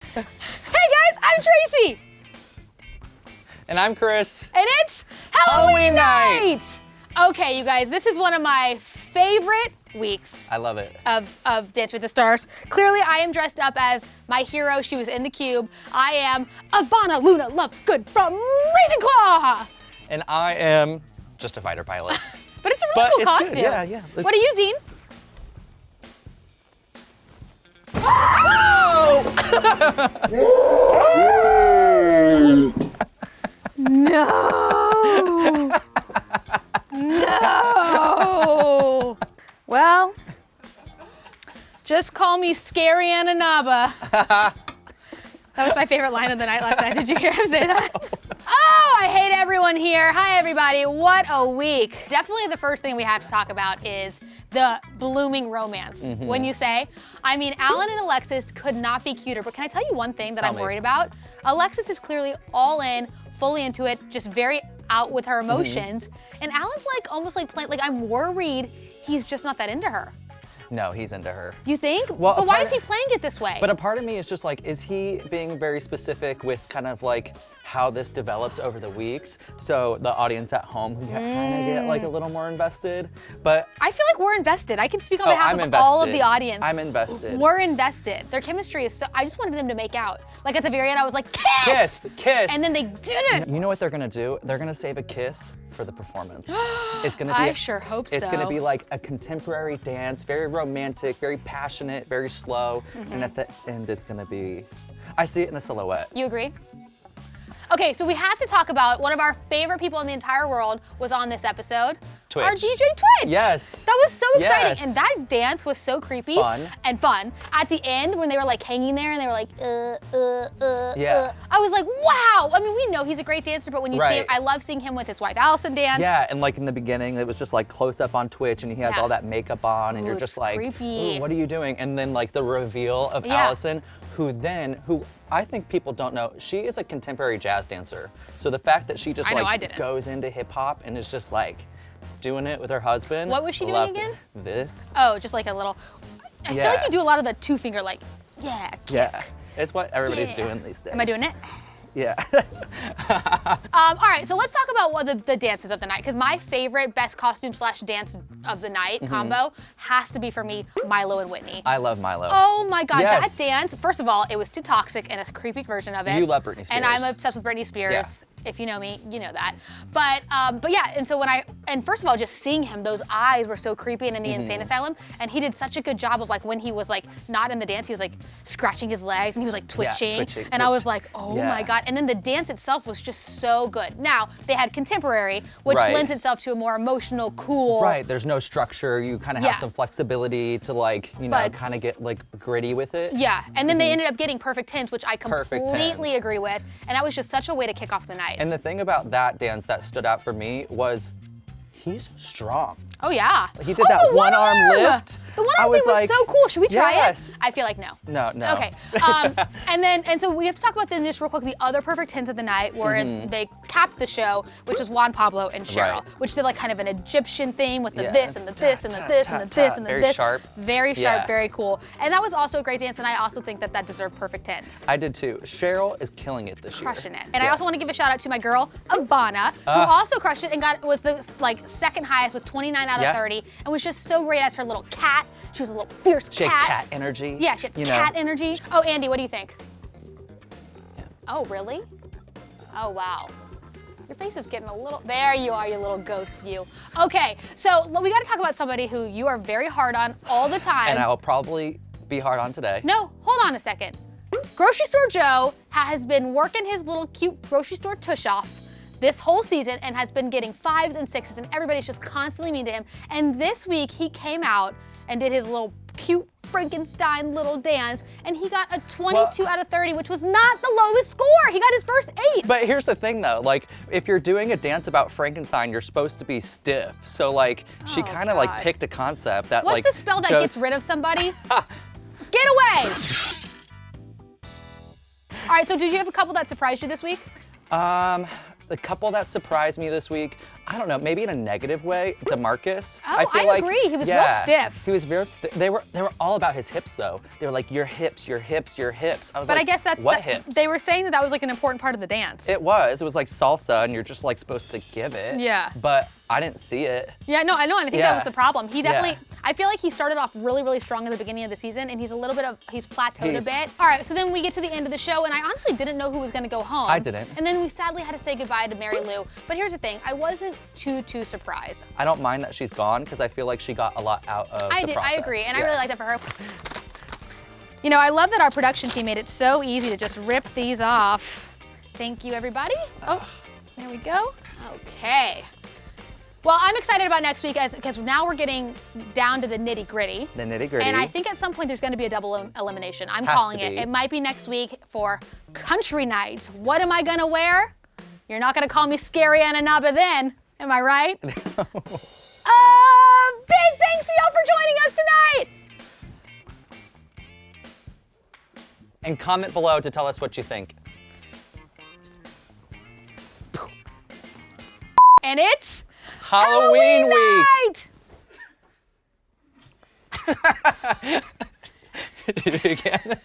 Hey guys, I'm Tracy. And I'm Chris. And it's Halloween night. Okay, you guys, this is one of my favorite weeks. I love it. Of Dance with the Stars. Clearly, I am dressed up as my hero. She was in the cube. I am Ivana Luna Lovegood from Ravenclaw. And I am just a fighter pilot. But it's a really cool it's costume. good. Yeah, yeah. What are you using? No. No. Well, just call me Scary Ananaba. That was my favorite line of the night last night. Did you hear him say that? Oh, I hate everyone here. Hi, everybody. What a week. Definitely the first thing we have to talk about is the blooming romance. When you say, I mean, Alan and Alexis could not be cuter, but can I tell you one thing that I'm worried about? Alexis is clearly all in, fully into it, just very out with her emotions. And Alan's like, almost like playing, like I'm worried he's just not that into her. No, he's into her. You think? Well, but why is he playing it this way? But a part of me is just like, is he being very specific with kind of like how this develops over the weeks? So the audience at home can kind of get like a little more invested. But I feel like we're invested. I can speak on behalf of all of the audience. I'm invested. We're invested. Their chemistry is so, I just wanted them to make out. Like at the very end, I was like, kiss! Kiss! And then they didn't. You know what they're gonna do? They're gonna save a kiss for the performance. It's gonna be I sure hope so. It's gonna be like a contemporary dance, very romantic, very passionate, very slow, and at the end it's gonna be, I see it in a silhouette. You agree? Okay, so we have to talk about one of our favorite people in the entire world was on this episode. Twitch. Our DJ Twitch. Yes. That was so exciting. Yes. And that dance was so creepy. Fun. And fun. At the end, when they were like hanging there and they were like, Yeah. I was like, wow. I mean, we know he's a great dancer, but when you see him, I love seeing him with his wife Allison dance. Yeah, and like in the beginning, it was just like close up on Twitch and he has all that makeup on and Ooh, you're it's just like, creepy. "Ooh, what are you doing?" And then like the reveal of Allison, who I think people don't know, she is a contemporary jazz dancer. So the fact that she just goes into hip hop and is just like doing it with her husband. What was she doing again? This. Oh, just like a little, I feel like you do a lot of the two finger like, kick. Yeah, it's what everybody's doing these days. Am I doing it? Yeah. All right, so let's talk about what the dances of the night, because my favorite best costume / dance of the night combo has to be for me Milo and Whitney. I love Milo. Oh my God, Yes. that dance, first of all, it was too toxic and a creepy version of it. You love Britney Spears. And I'm obsessed with Britney Spears. Yeah. If you know me, you know that. But yeah, and so and first of all, just seeing him, those eyes were so creepy and in the insane asylum, and he did such a good job of like when he was like not in the dance, he was like scratching his legs and he was like twitching. And I was like, oh my God. And then the dance itself was just so good. Now, they had contemporary, which lends itself to a more emotional, cool. Right, there's no structure, you kind of have some flexibility to like, you know, kind of get like gritty with it. Yeah, and then they ended up getting Perfect Tens, which I completely agree with, and that was just such a way to kick off the night. And the thing about that dance that stood out for me was he's strong. Oh yeah. He did that one arm lift. The one arm thing was so cool. Should we try it? I feel like no. No. Okay. And so we have to talk about then just real quick the other Perfect Tens of the night where they capped the show, which was Juan Pablo and Cheryl, which did like kind of an Egyptian theme with the this and the this and the this and the this and the this. Very sharp. Very sharp, very cool. And that was also a great dance, and I also think that deserved Perfect Tens. I did too. Cheryl is killing it this year. Crushing it. And I also want to give a shout out to my girl, Ivana, who also crushed it and was the like second highest with 29 out of 30, and was just so great as her little cat. She was a little fierce cat. She had cat energy. Yeah, she had cat energy. Oh, Andy, what do you think? Yeah. Oh, really? Oh, wow. Your face is getting a little, there you are, you little ghost, you. Okay, so we gotta talk about somebody who you are very hard on all the time. And I will probably be hard on today. No, hold on a second. Grocery Store Joe has been working his little cute grocery store tush off this whole season and has been getting 5s and 6s, and everybody's just constantly mean to him. And this week he came out and did his little cute Frankenstein little dance, and he got a 22 out of 30, which was not the lowest score. He got his first 8. But here's the thing though, like if you're doing a dance about Frankenstein, you're supposed to be stiff. So like she kind of like picked a concept that What's like the spell that gets rid of somebody? Get away! All right, so did you have a couple that surprised you this week? the couple that surprised me this week, I don't know, maybe in a negative way, DeMarcus. Oh, I agree. He was real stiff. He was very stiff. They were all about his hips though. They were like, your hips, your hips, your hips. I was but like, I guess that's what hips? They were saying that was like an important part of the dance. It was like salsa and you're just like supposed to give it. Yeah. But I didn't see it. Yeah, no, I know, and I think that was the problem. He definitely, I feel like he started off really, really strong in the beginning of the season, and he's plateaued a bit. All right, so then we get to the end of the show, and I honestly didn't know who was gonna go home. I didn't. And then we sadly had to say goodbye to Mary Lou. But here's the thing, I wasn't too surprised. I don't mind that she's gone, because I feel like she got a lot out of the process. I agree, and I really like that for her. You know, I love that our production team made it so easy to just rip these off. Thank you, everybody. Oh, there we go. Okay. Well, I'm excited about next week because now we're getting down to the nitty gritty. The nitty gritty. And I think at some point there's going to be a double elimination. I'm calling it. It might be next week for country night. What am I going to wear? You're not going to call me Scary Ananaba then, am I right? No. Big thanks to y'all for joining us tonight. And comment below to tell us what you think. And it's Halloween week! Night! Did you do it again?